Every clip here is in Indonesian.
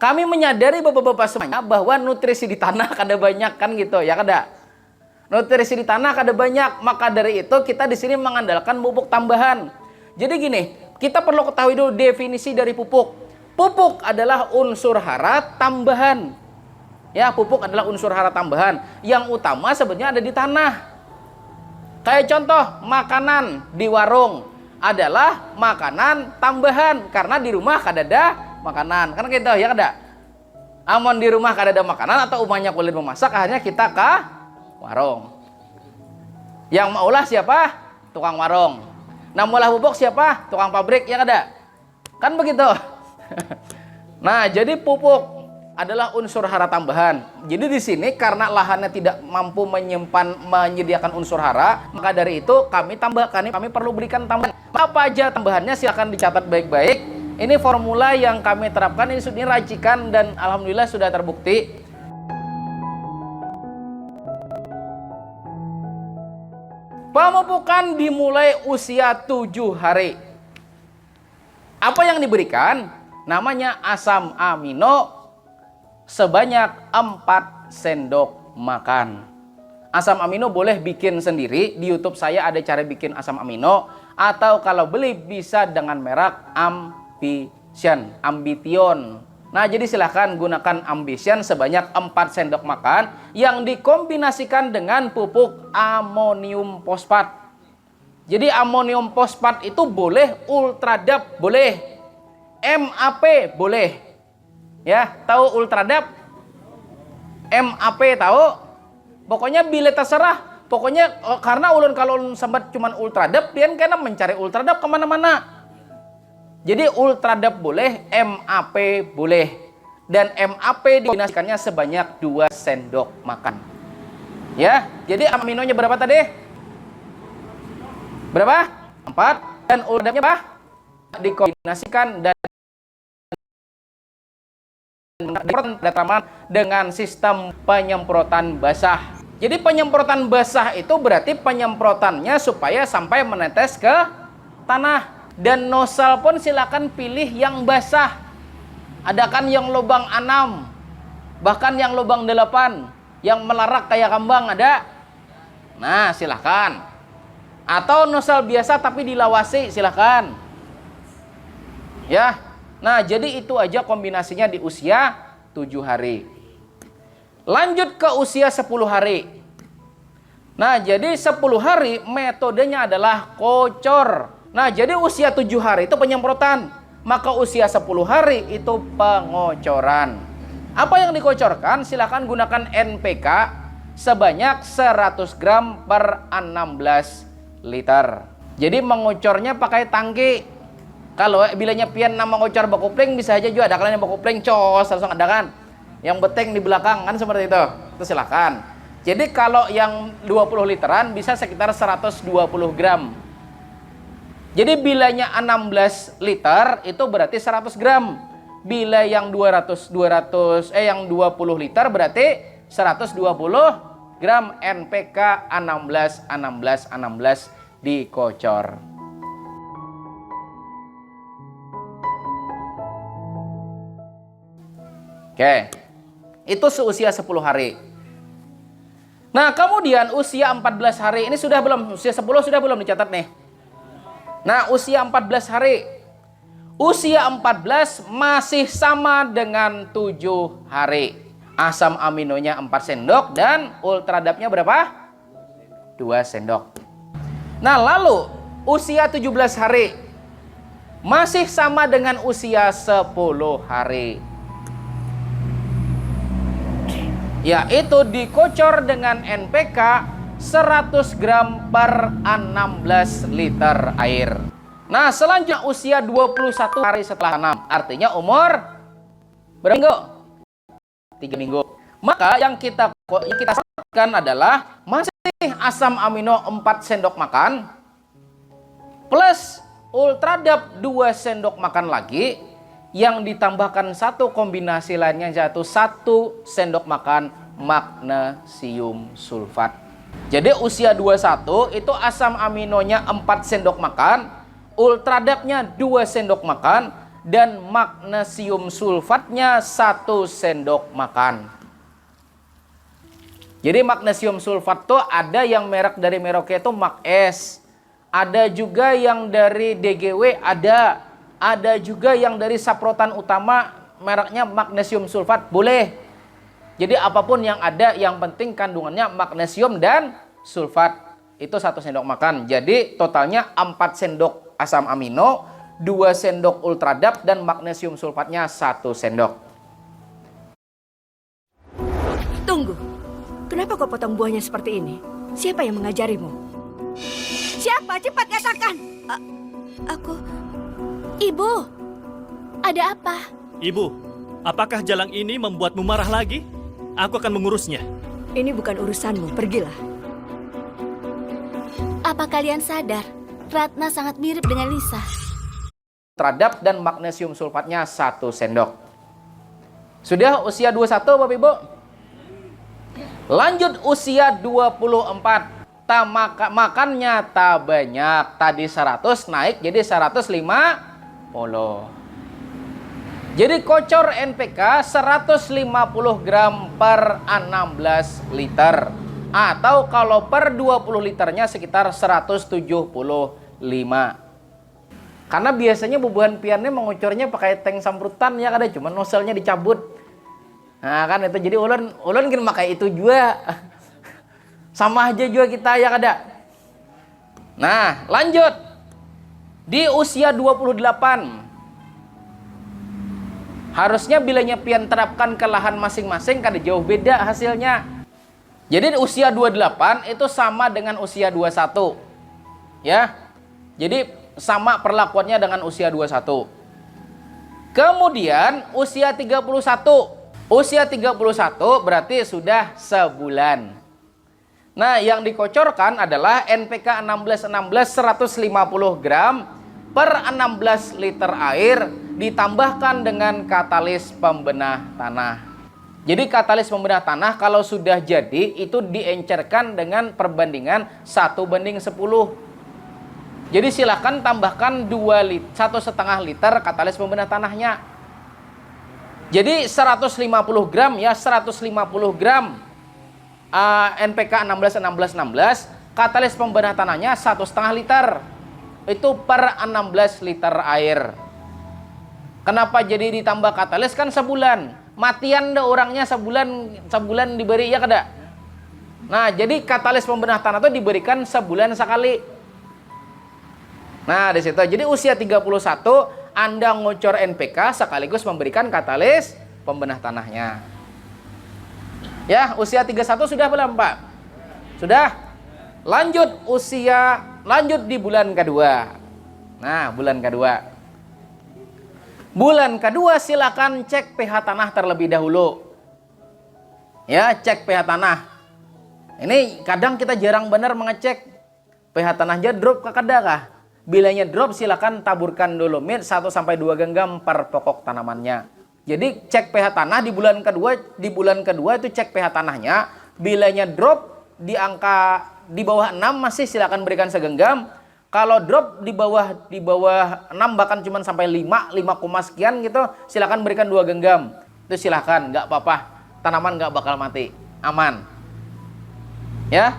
kami menyadari bapak-bapak semuanya bahwa nutrisi di tanah kada banyak kan gitu ya kada. Nutrisi di tanah kada banyak, maka dari itu kita di sini mengandalkan pupuk tambahan. Jadi gini, kita perlu ketahui dulu definisi dari pupuk. Pupuk adalah unsur hara tambahan. Ya, pupuk adalah unsur hara tambahan yang utama sebenarnya ada di tanah. Kayak contoh, makanan di warung adalah makanan tambahan karena di rumah kada ada makanan. Kan gitu ya kada. Amun di rumah kada ada makanan atau umahnya kulit memasak, akhirnya kita ke warung. Yang maulah siapa? Tukang warung. Nah, maulah pupuk siapa? Tukang pabrik ya kada. Kan begitu. Nah, jadi pupuk adalah unsur hara tambahan. Jadi di sini karena lahannya tidak mampu menyediakan unsur hara, maka dari itu kami tambahkan, kami perlu berikan tambahan. Apa aja tambahannya silahkan dicatat baik-baik. Ini formula yang kami terapkan, ini sudah racikan dan alhamdulillah sudah terbukti. Pemupukan dimulai usia 7 hari. Apa yang diberikan? Namanya asam amino sebanyak 4 sendok makan. Asam amino boleh bikin sendiri. Di YouTube saya ada cara bikin asam amino. Atau kalau beli bisa dengan merek Ambition. Nah, jadi silahkan gunakan Ambition sebanyak 4 sendok makan yang dikombinasikan dengan pupuk amonium fosfat. Jadi amonium fosfat itu boleh, Ultradap boleh, MAP boleh. Ya, tahu Ultradap? MAP tahu? Pokoknya bila terserah. Pokoknya karena ulun kalau ulun sambat cuman Ultradap, pian kena mencari Ultradap kemana-mana. Jadi Ultradap boleh, MAP boleh. Dan MAP dikombinasikannya sebanyak 2 sendok makan. Ya, jadi aminonya berapa tadi? Berapa? 4. Dan Ultradapnya berapa? Dikombinasikan dan dengan sistem penyemprotan basah. Jadi penyemprotan basah itu berarti penyemprotannya supaya sampai menetes ke tanah. Dan nosal pun silakan pilih yang basah. Ada kan yang lubang 6, bahkan yang lubang 8, yang melarak kayak kambang ada. Nah, silakan. Atau nosal biasa tapi dilawasi silakan. Ya. Nah, jadi itu aja kombinasinya di usia 7 hari. Lanjut ke usia 10 hari. Nah, jadi 10 hari metodenya adalah kocor. Nah, jadi usia 7 hari itu penyemprotan. Maka usia 10 hari itu pengocoran. Apa yang dikocorkan? Silakan gunakan NPK sebanyak 100 gram per 16 liter. Jadi mengocornya pakai tangki. Kalau bilanya pian nama ngocor bakupling bisa aja juga ada kalian yang bakupling cos langsung ada kan. Yang beteng di belakang kan seperti itu. Itu silakan. Jadi kalau yang 20 literan bisa sekitar 120 gram. Jadi bilanya 16 liter itu berarti 100 gram. Bila yang 20 liter berarti 120 gram NPK 16 dikocor. Oke, itu seusia 10 hari. Nah, kemudian usia 14 hari, ini sudah belum? Usia 10 sudah belum dicatat nih? Nah, usia 14 hari. Usia 14 masih sama dengan 7 hari. Asam aminonya 4 sendok dan Ultradapnya berapa? 2 sendok. Nah, lalu usia 17 hari. Masih sama dengan usia 10 hari. Yaitu dikocor dengan NPK 100 gram per 16 liter air. Nah, selanjutnya usia 21 hari setelah tanam. Artinya umur berapa minggu? 3 minggu. Maka yang kita sebutkan adalah masih asam amino 4 sendok makan plus Ultradap 2 sendok makan lagi, yang ditambahkan satu kombinasi lainnya yaitu 1 sendok makan magnesium sulfat. Jadi usia 21 itu asam aminonya 4 sendok makan, Ultradapnya 2 sendok makan, dan magnesium sulfatnya 1 sendok makan. Jadi magnesium sulfat tuh ada yang merek dari Merauke itu Mag-S. Ada juga yang dari DGW ada juga yang dari Saprotan Utama mereknya magnesium sulfat, boleh. Jadi apapun yang ada, yang penting kandungannya magnesium dan sulfat. Itu 1 sendok makan. Jadi totalnya 4 sendok asam amino, 2 sendok ultradap, dan magnesium sulfatnya 1 sendok. Tunggu, kenapa kau potong buahnya seperti ini? Siapa yang mengajarimu? Siapa? Cepat katakan. Aku... Ibu, ada apa? Ibu, apakah jalang ini membuatmu marah lagi? Aku akan mengurusnya. Ini bukan urusanmu, pergilah. Apa kalian sadar? Ratna sangat mirip dengan Lisa. Ultradap dan magnesium sulfatnya 1 sendok. Sudah usia 21 Bapak Ibu? Lanjut usia 24. Makannya tak banyak. Tadi 100 naik jadi 150. Jadi kocor NPK 150 gram per 16 liter. Atau kalau per 20 liternya sekitar 175. Karena biasanya bubuhan piannya mengucornya pakai tank samrutan ya, kada cuma noselnya dicabut. Nah kan itu, jadi ulun kan pakai itu juga. Sama aja juga kita ya kada. Nah lanjut. Di usia 28. Harusnya bilanya pian terapkan ke lahan masing-masing kada jauh beda hasilnya. Jadi di usia 28 itu sama dengan usia 21. Ya. Jadi sama perlakuannya dengan usia 21. Kemudian usia 31. Usia 31 berarti sudah sebulan. Nah, yang dikocorkan adalah NPK 1616 150 gram per 16 liter air ditambahkan dengan katalis pembenah tanah. Jadi katalis pembenah tanah kalau sudah jadi itu diencerkan dengan perbandingan 1:10. Jadi silakan tambahkan 1,5 liter katalis pembenah tanahnya. Jadi 150 gram ya, 150 gram NPK 1616 katalis pembenah tanahnya 1,5 liter. Itu per 16 liter air. Kenapa jadi ditambah katalis? Kan sebulan. Matian deh orangnya sebulan diberi ya kada. Nah, jadi katalis pembenah tanah itu diberikan sebulan sekali. Nah, di situ. Jadi usia 31 Anda ngocor NPK sekaligus memberikan katalis pembenah tanahnya. Ya, usia 31 sudah belum, Pak? Sudah? Lanjut di bulan kedua. Nah, bulan kedua. Bulan kedua silakan cek pH tanah terlebih dahulu. Ya, cek pH tanah. Ini kadang kita jarang benar mengecek pH tanahnya drop ke kada kah? Bilanya drop silakan taburkan dolomit 1-2 genggam per pokok tanamannya. Jadi cek pH tanah di bulan kedua itu cek pH tanahnya. Bilanya drop di angka di bawah 6 masih silakan berikan segenggam. Kalau drop di bawah 6 bahkan cuma sampai 5 sekian gitu, silakan berikan 2 genggam. Itu silakan, nggak apa-apa. Tanaman nggak bakal mati, aman. Ya.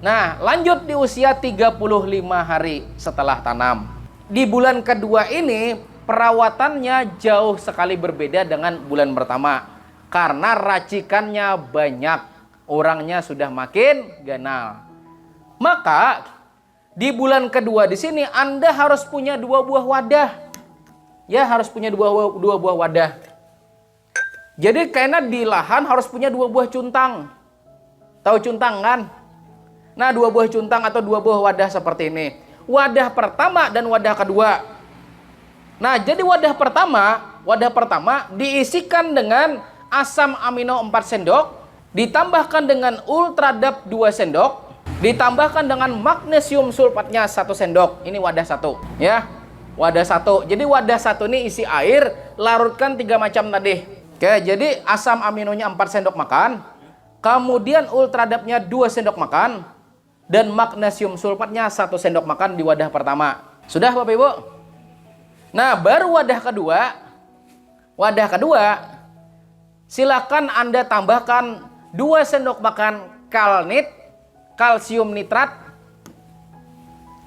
Nah, lanjut di usia 35 hari setelah tanam. Di bulan kedua ini perawatannya jauh sekali berbeda dengan bulan pertama. Karena racikannya banyak, orangnya sudah makin ganal. Maka di bulan kedua di sini Anda harus punya 2 buah wadah. Ya, harus punya 2 buah wadah. Jadi karena di lahan harus punya 2 buah cuntang. Tahu cuntang kan? Nah, 2 buah cuntang atau 2 buah wadah seperti ini. Wadah pertama dan wadah kedua. Nah, jadi wadah pertama diisikan dengan asam amino 4 sendok, ditambahkan dengan ultradap 2 sendok, ditambahkan dengan magnesium sulfatnya 1 sendok. Ini wadah 1 ya. Wadah 1. Jadi wadah 1 ini isi air, larutkan 3 macam tadi. Oke, jadi asam aminonya 4 sendok makan, kemudian ultradapnya 2 sendok makan, dan magnesium sulfatnya 1 sendok makan di wadah pertama. Sudah Bapak Ibu? Nah, baru wadah kedua. Wadah kedua, silakan Anda tambahkan 2 sendok makan kalnit, kalsium nitrat.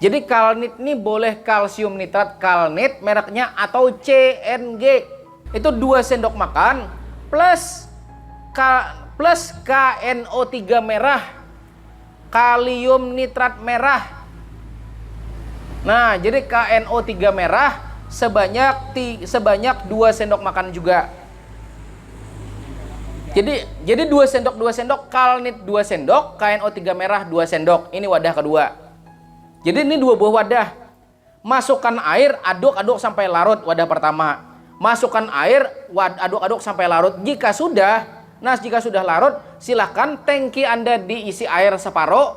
Jadi kalnit ini boleh kalsium nitrat kalnit mereknya atau CNG. Itu 2 sendok makan plus KNO3 merah, kalium nitrat merah. Nah, jadi KNO3 merah sebanyak 2 sendok makan juga. Jadi 2 sendok, kalnit 2 sendok, KNO3 merah 2 sendok. Ini wadah kedua. Jadi ini 2 buah wadah. Masukkan air, aduk-aduk sampai larut wadah pertama. Masukkan air, aduk-aduk sampai larut. Jika sudah larut, silakan tangki Anda diisi air separuh.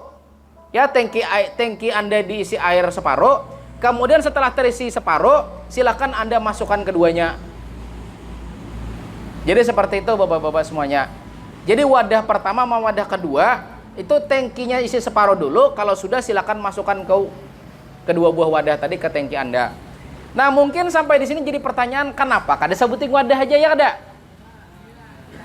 Ya, tangki Anda diisi air separuh. Kemudian setelah terisi separuh, silakan Anda masukkan keduanya. Jadi seperti itu Bapak-bapak semuanya. Jadi wadah pertama sama wadah kedua itu tangkinya isi separuh dulu. Kalau sudah silakan masukkan ke kedua buah wadah tadi ke tangki Anda. Nah, mungkin sampai di sini jadi pertanyaan, kenapa kada sebutin wadah aja ya kada?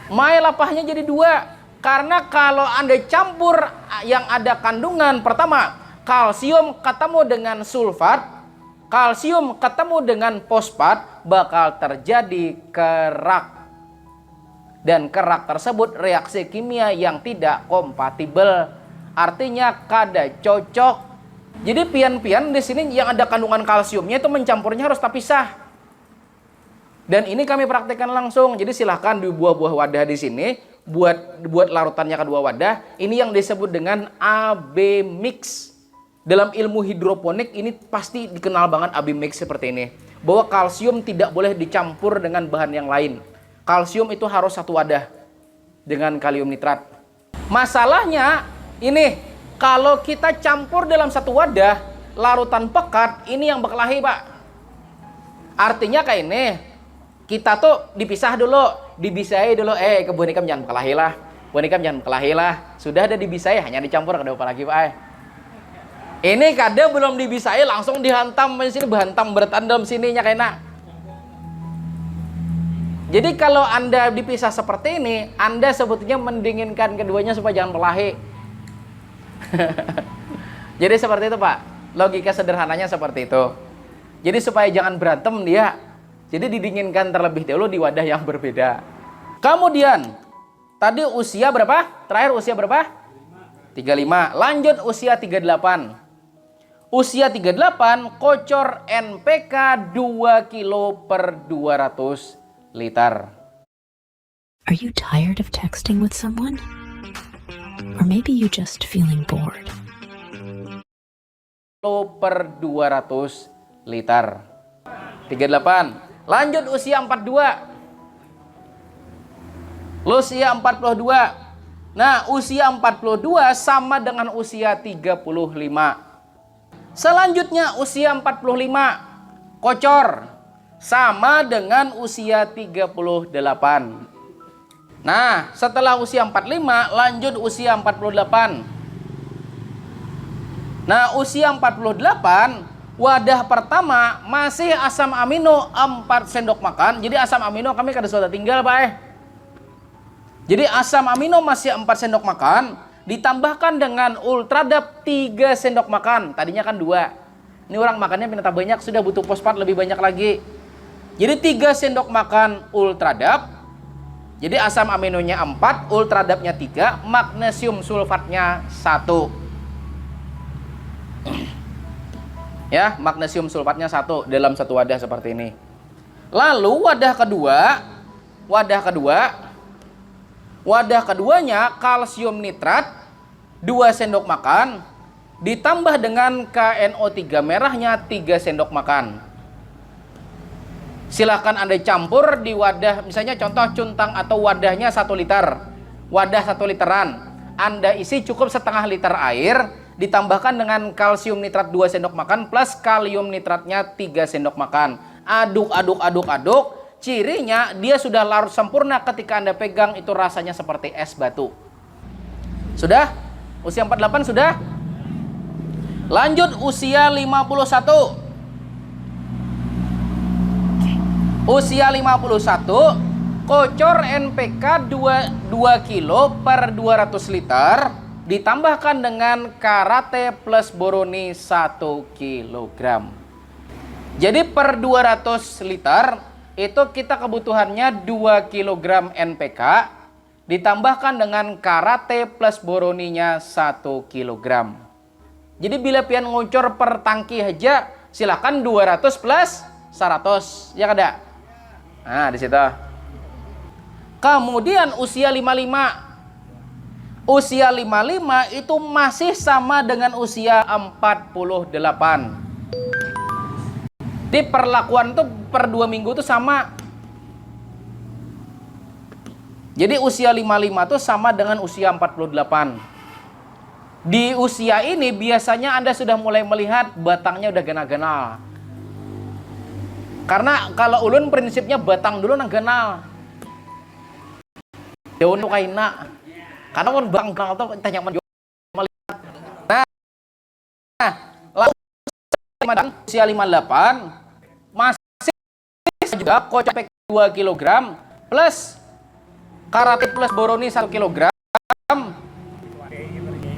Mai lapahnya jadi 2. Karena kalau Anda campur yang ada kandungan pertama kalsium ketemu dengan sulfat, kalsium ketemu dengan fosfat, bakal terjadi kerak. Dan kerak tersebut reaksi kimia yang tidak kompatibel. Artinya kada cocok. Jadi pian-pian di sini yang ada kandungan kalsiumnya itu mencampurnya harus terpisah. Dan ini kami praktekkan langsung. Jadi silahkan di buah-buah wadah di sini buat larutannya kedua wadah. Ini yang disebut dengan AB mix. Dalam ilmu hidroponik ini pasti dikenal banget AB mix seperti ini. Bahwa kalsium tidak boleh dicampur dengan bahan yang lain. Kalsium itu harus satu wadah dengan kalium nitrat. Masalahnya ini, kalau kita campur dalam satu wadah larutan pekat, ini yang berkelahi Pak. Artinya kayak ini, kita tuh dipisah dulu, dibisai dulu. Kebunikam jangan berkelahi lah, bunikam jangan berkelahi lah. Sudah ada dibisai, hanya dicampur, kada apa lagi Pak. Ini kada belum dibisai langsung dihantam di sini, berhantam bertandem sininya kayaknya. Jadi kalau Anda dipisah seperti ini, Anda sebetulnya mendinginkan keduanya supaya jangan berkelahi. Jadi seperti itu Pak. Logika sederhananya seperti itu. Jadi supaya jangan berantem dia, jadi didinginkan terlebih dahulu di wadah yang berbeda. Kemudian tadi usia berapa? Terakhir usia berapa? 35. Lanjut usia 38. Usia 38 kocor NPK 2 kilo per 200 liter. Are you tired of texting with someone? Or maybe you just feeling bored? Kilo per 200 liter. 38. Lanjut usia 42. Usia 42. Nah, usia 42 sama dengan usia 35. Selanjutnya usia 45 kocor sama dengan usia 38. Nah, setelah usia 45 lanjut usia 48. Nah, usia 48 wadah pertama masih asam amino 4 sendok makan. Jadi asam amino kami kada sudah tinggal Pak. Jadi asam amino masih 4 sendok makan, ditambahkan dengan ultradap 3 sendok makan. Tadinya kan 2. Ini orang makannya pindah banyak, sudah butuh fosfat lebih banyak lagi. Jadi 3 sendok makan ultradap. Jadi asam aminonya 4, ultradapnya 3, magnesium sulfatnya 1. Ya, magnesium sulfatnya 1 dalam satu wadah seperti ini. Lalu wadah keduanya kalsium nitrat 2 sendok makan ditambah dengan KNO3 merahnya 3 sendok makan. Silakan Anda campur di wadah, misalnya contoh cuntang atau wadahnya 1 liter. Wadah 1 literan. Anda isi cukup setengah liter air, ditambahkan dengan kalsium nitrat 2 sendok makan plus kalium nitratnya 3 sendok makan. Aduk. Cirinya dia sudah larut sempurna, ketika Anda pegang itu rasanya seperti es batu. Sudah? Usia 48 sudah? Lanjut usia 51. Usia 51, kocor NPK 2 kilo per 200 liter, ditambahkan dengan karate plus boroni 1 kilogram. Jadi per 200 liter itu kita kebutuhannya 2 kilogram NPK, ditambahkan dengan karate plus boroninya 1 kilogram. Jadi bila pian ngucur per tangki aja, silakan 200 plus 100, ya kada? Nah, di situ. Kemudian usia 55. Usia 55 itu masih sama dengan usia 48. Di perlakuan tuh per 2 minggu tuh sama. Jadi usia 55 tuh sama dengan usia 48. Di usia ini biasanya Anda sudah mulai melihat batangnya udah ganal-ganal. Karena kalau ulun prinsipnya batang dulu nang ganal. Daun tuh kaina. Karena kan batang ganal tuh tanya melihat. Nah, lalu usia 58 masih juga kocor 2 kg plus karate plus boroni 1 kg.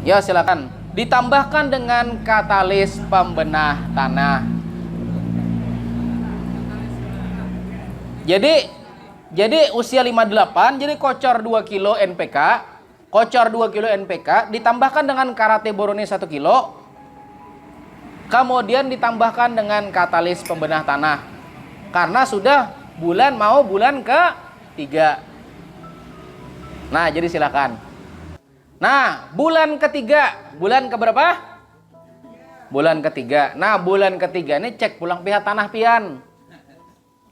Ya silakan. Ditambahkan dengan katalis pembenah tanah. Jadi usia 58, jadi kocor 2 kilo NPK, ditambahkan dengan karate boroni 1 kilo, kemudian ditambahkan dengan katalis pembenah tanah. Karena sudah bulan ke-3. Nah, jadi silakan. Nah, bulan ketiga, bulan keberapa? Bulan ketiga. Nah, bulan ketiga ini cek pulang pihak tanah pian.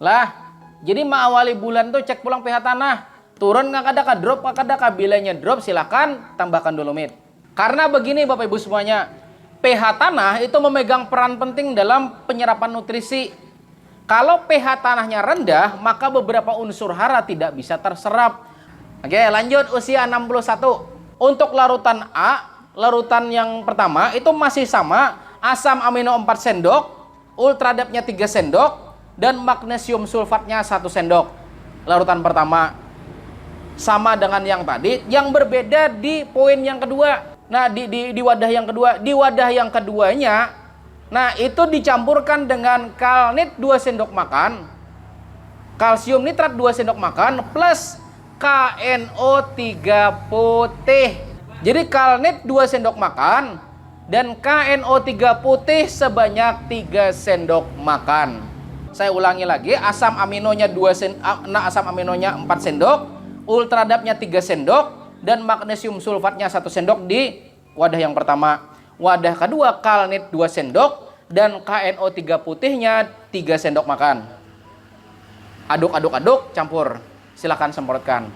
Lah, jadi mengawali bulan tuh cek pulang pH tanah. Turun nggak ada drop, nggak ada bilanya drop, silakan tambahkan dolomit. Karena begini Bapak Ibu semuanya, pH tanah itu memegang peran penting dalam penyerapan nutrisi. Kalau pH tanahnya rendah, maka beberapa unsur hara tidak bisa terserap. Oke, lanjut usia 61. Untuk larutan A, larutan yang pertama itu masih sama, asam amino 4 sendok, ultradepnya 3 sendok, dan magnesium sulfatnya 1 sendok. Larutan pertama sama dengan yang tadi, yang berbeda di poin yang kedua. Nah, di wadah yang kedua, di wadah yang keduanya, nah itu dicampurkan dengan kalnit 2 sendok makan, kalsium nitrat 2 sendok makan plus KNO3 putih. Jadi kalnit 2 sendok makan dan KNO3 putih sebanyak 3 sendok makan. Saya ulangi lagi, asam aminonya 4 sendok, ultradapnya 3 sendok, dan magnesium sulfatnya 1 sendok di wadah yang pertama. Wadah kedua kalnit 2 sendok dan KNO3 putihnya 3 sendok makan. Aduk, campur. Silakan semprotkan.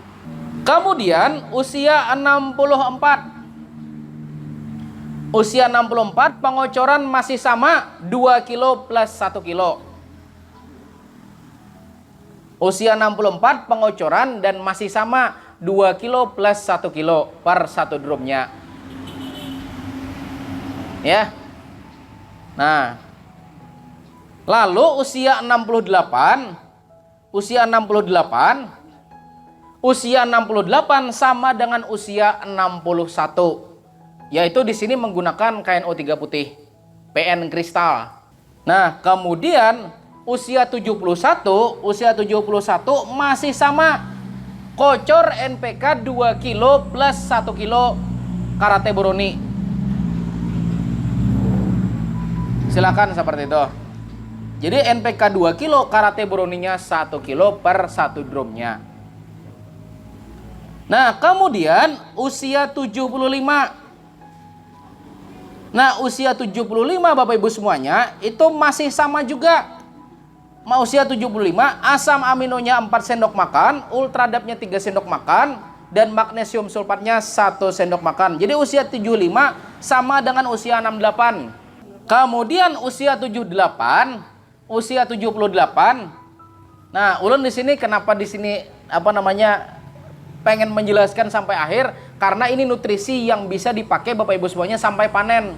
Kemudian usia 64. Usia 64 pengocoran masih sama 2 kilo plus 1 kilo. Usia 64 pengocoran dan masih sama 2 kilo plus 1 kilo per 1 drumnya. Ya. Nah. Lalu usia 68. Usia 68 sama dengan usia 61. Yaitu di sini menggunakan KNO3 putih, PN kristal. Nah, kemudian usia 71 masih sama. Kocor NPK 2 kilo plus 1 kilo karate boroni. Silakan seperti itu. Jadi NPK 2 kilo, karate boroninya 1 kilo per 1 drumnya. Nah, kemudian usia 75. Nah, usia 75 Bapak Ibu semuanya itu masih sama juga. Usia 75, asam aminonya 4 sendok makan, ultradapnya 3 sendok makan, dan magnesium sulfatnya 1 sendok makan. Jadi usia 75 sama dengan usia 68. Kemudian usia 78. Nah, ulun di sini kenapa di sini pengen menjelaskan sampai akhir, karena ini nutrisi yang bisa dipakai Bapak Ibu semuanya sampai panen.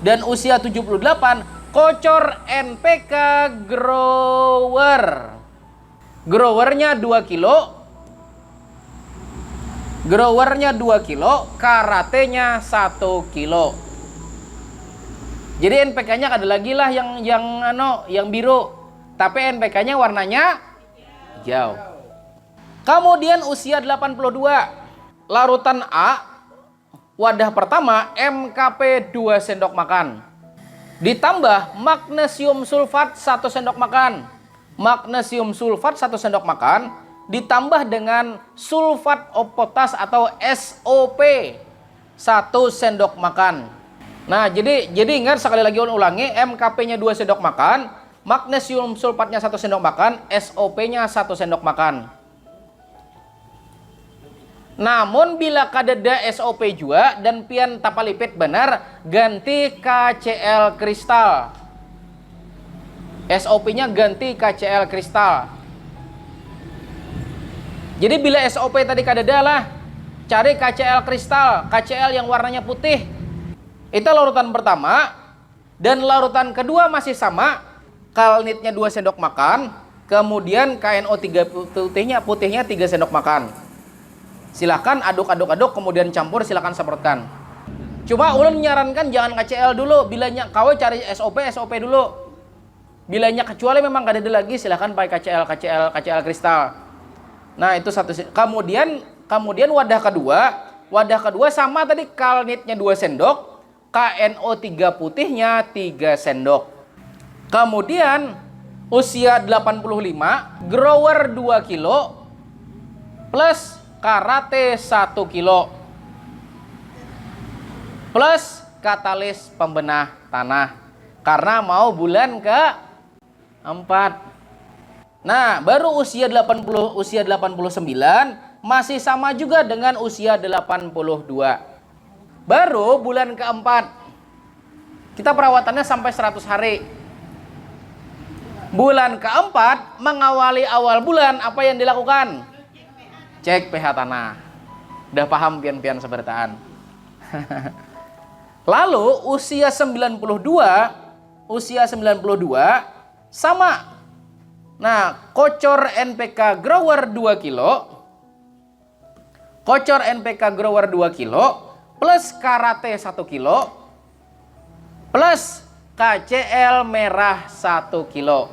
Dan usia 78 kocor NPK grower. Growernya 2 kilo. Growernya 2 kilo, karatenya 1 kilo. Jadi NPK-nya ada lagi lah yang biru. Tapi NPK-nya warnanya hijau. Kemudian usia 82. Larutan A, wadah pertama MKP 2 sendok makan. Ditambah magnesium sulfat 1 sendok makan. Magnesium sulfat 1 sendok makan ditambah dengan sulfat of potas atau SOP 1 sendok makan. Nah, jadi ingat sekali lagi ulangi, MKP-nya 2 sendok makan, magnesium sulfatnya 1 sendok makan, SOP-nya 1 sendok makan. Namun bila kadeda SOP juga dan pian tapalipit benar, ganti KCl kristal. SOP-nya ganti KCl kristal. Jadi bila SOP tadi kadeda lah, cari KCl kristal, KCl yang warnanya putih. Itu larutan pertama. Dan larutan kedua masih sama, kalnitnya 2 sendok makan, kemudian KNO3 putihnya 3 sendok makan. Silahkan aduk, kemudian campur, silahkan semprotkan. Cuma ulun menyarankan jangan KCl dulu, bilanya kau cari SOP dulu. Bilanya kecuali memang gak ada lagi, silahkan pakai KCl kristal. Nah itu satu. Kemudian wadah kedua sama tadi, kalnitnya 2 sendok, KNO3 putihnya 3 sendok. Kemudian usia 85, grower 2 kilo plus karate 1 kilo plus katalis pembenah tanah karena mau bulan ke-4. Nah, baru usia 89 masih sama juga dengan usia 82. Baru bulan ke-4. Kita perawatannya sampai 100 hari. Bulan ke-4 mengawali awal bulan, apa yang dilakukan? Cek pH tanah. Udah paham pian-pian sebertaan. Lalu usia 92 sama. Nah, kocor NPK grower 2 kilo. Kocor NPK grower 2 kilo plus karate 1 kilo plus KCl merah 1 kilo.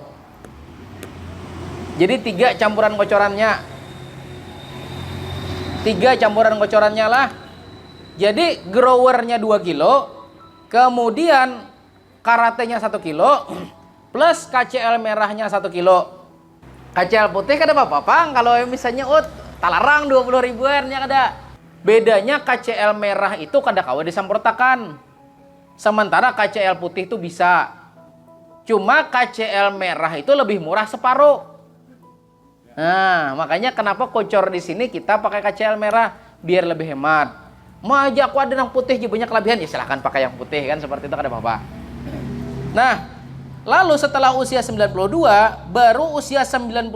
Jadi 3 campuran kocorannya. 3 campuran kocorannya lah. Jadi growernya 2 kilo, kemudian karatenya 1 kilo, plus KCl merahnya 1 kilo. KCl putih kada apa-apa, kalau misalnya talarang 20 ribuan ya kada. Bedanya KCl merah itu kada kawa disamprotakan. Sementara KCl putih itu bisa. Cuma KCl merah itu lebih murah separuh. Nah, makanya kenapa kocor di sini kita pakai KCl merah biar lebih hemat. Mau aja aku ada yang putih banyak kelebihan, ya silahkan pakai yang putih kan, seperti itu kan ada apa-apa. Nah, lalu setelah usia 92 baru usia 96.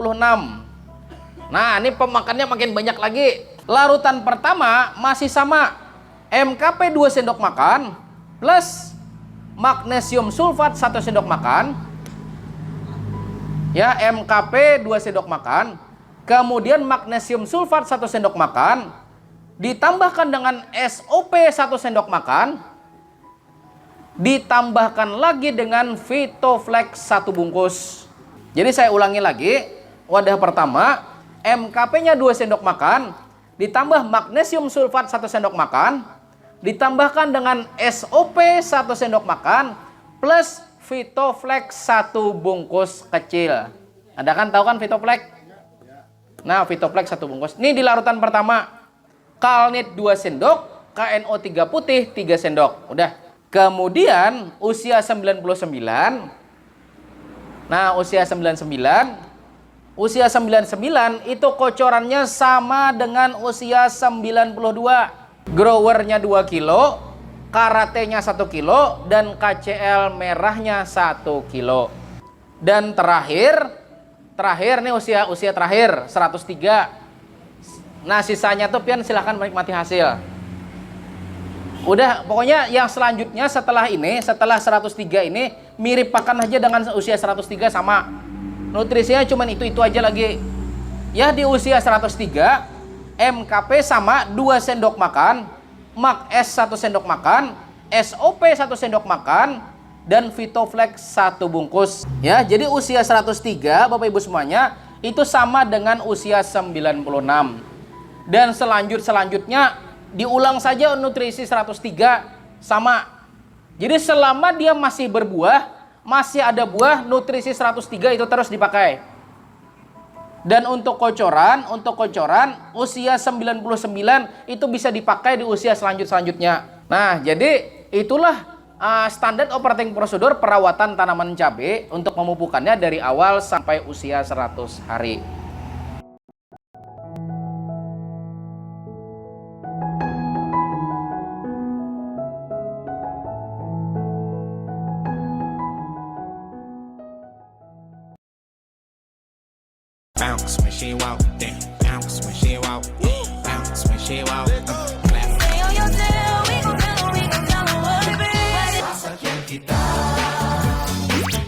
Nah, ini pemakannya makin banyak lagi. Larutan pertama masih sama, MKP 2 sendok makan plus magnesium sulfat 1 sendok makan. Ya, MKP 2 sendok makan, kemudian magnesium sulfat 1 sendok makan, ditambahkan dengan SOP 1 sendok makan, ditambahkan lagi dengan Vitoflex 1 bungkus. Jadi saya ulangi lagi, wadah pertama, MKP-nya 2 sendok makan, ditambah magnesium sulfat 1 sendok makan, ditambahkan dengan SOP 1 sendok makan, plus Vitoflex 1 bungkus kecil. Anda kan tahu kan Vitoflex? Nah, Vitoflex 1 bungkus. Ini di larutan pertama. Kalnit 2 sendok, KNO3 putih 3 sendok. Udah. Kemudian usia 99. Nah, usia 99 itu kocorannya sama dengan usia 92. Growernya 2 kilo, karatenya 1 kilo, dan KCl merahnya 1 kilo. Dan terakhir nih usia terakhir 103. Nah, sisanya tuh pian silahkan menikmati hasil. Udah, pokoknya yang selanjutnya setelah 103 ini mirip pakan aja dengan usia 103 sama. Nutrisinya cuman itu aja lagi. Ya di usia 103, MKP sama 2 sendok makan, Mak S 1 sendok makan, SOP 1 sendok makan, dan Vitoflex 1 bungkus. Ya, jadi usia 103 Bapak Ibu semuanya itu sama dengan usia 96. Dan selanjutnya diulang saja nutrisi 103 sama. Jadi selama dia masih berbuah, masih ada buah, nutrisi 103 itu terus dipakai. Dan untuk kocoran usia 99 itu bisa dipakai di usia selanjutnya. Nah, jadi itulah standar operating prosedur perawatan tanaman cabai untuk memupukannya dari awal sampai usia 100 hari. Bounce when she walk, then bounce when she walk, bounce when she walk.